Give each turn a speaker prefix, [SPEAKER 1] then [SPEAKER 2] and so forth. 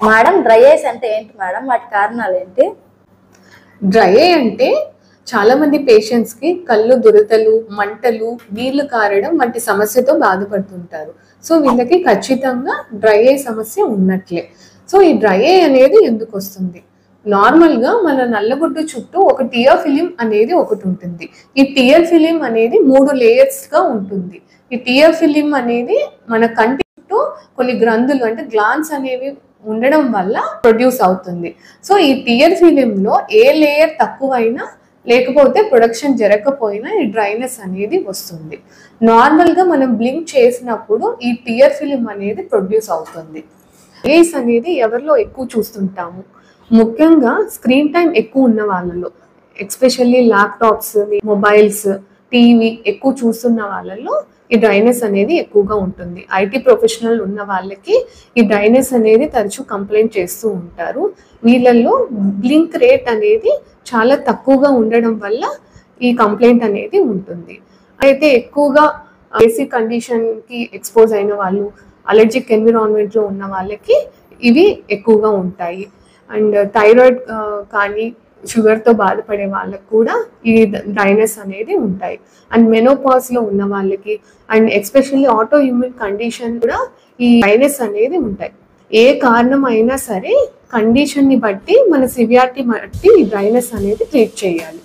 [SPEAKER 1] Madam dry ice అంటే ఏంటి madam? వాటి కారణాలు ఏంటి?
[SPEAKER 2] డ్రై ఐ అంటే చాలా మంది పేషెంట్స్ కి కళ్ళు దురదలు, మంటలు, నీళ్లు కారడం వంటి సమస్యతో బాధపడుతుంటారు. సో వీళ్ళకి ఖచ్చితంగా డ్రై ఐ సమస్య ఉన్నట్లే. సో ఈ డ్రై ఐ అనేది ఎందుకు వస్తుంది? నార్మల్ గా మన నల్లగుడ్డు చుట్టూ ఒక టియర్ ఫిలిం అనేది ఒకటి ఉంటుంది. ఈ టియర్ ఫిలిం అనేది 3 లేయర్స్ గా ఉంటుంది. ఈ టియర్ ఫిలిం అనేది మన కంటి చుట్టూ కొన్ని గ్రంథులు అంటే గ్లాన్స్ అనేవి ఉండడం వల్ల ప్రొడ్యూస్ అవుతుంది. సో ఈ టియర్ ఫిలిం లో ఏ లేయర్ తక్కువైనా లేకపోతే ప్రొడక్షన్ జరగకపోయినా ఈ డ్రైనెస్ అనేది వస్తుంది. నార్మల్ గా మనం బ్లింక్ చేసినప్పుడు ఈ టియర్ ఫిలిం అనేది ప్రొడ్యూస్ అవుతుంది. ఐస్ అనేది ఎవరిలో ఎక్కువ చూస్తుంటాము? ముఖ్యంగా స్క్రీన్ టైం ఎక్కువ ఉన్న వాళ్ళలో, ఎస్పెషల్లీ ల్యాప్టాప్స్, మొబైల్స్, టీవీ ఎక్కువ చూస్తున్న వాళ్ళలో ఈ డ్రైనెస్ అనేది ఎక్కువగా ఉంటుంది. ఐటీ ప్రొఫెషనల్ ఉన్న వాళ్ళకి ఈ డ్రైనెస్ అనేది తరచూ కంప్లైంట్ చేస్తూ ఉంటారు. వీళ్ళల్లో బ్లింక్ రేట్ అనేది చాలా తక్కువగా ఉండడం వల్ల ఈ కంప్లైంట్ అనేది ఉంటుంది. అయితే ఎక్కువగా ఏసీ కండిషన్కి ఎక్స్పోజ్ అయిన వాళ్ళు, అలర్జిక్ ఎన్విరాన్మెంట్లో ఉన్న వాళ్ళకి ఇవి ఎక్కువగా ఉంటాయి. అండ్ థైరాయిడ్ కానీ షుగర్తో బాధపడే వాళ్ళకి కూడా ఈ డ్రైనెస్ అనేది ఉంటాయి. అండ్ మెనోపాజ్లో ఉన్న వాళ్ళకి and especially auto immune condition కూడా ఈ డ్రైనెస్ అనేది ఉంటాయి. ఏ కారణం అయినా సరే కండిషన్ని బట్టి మన సివియారిటీ బట్టి ఈ డ్రైనెస్ అనేది ట్రీట్ చేయాలి.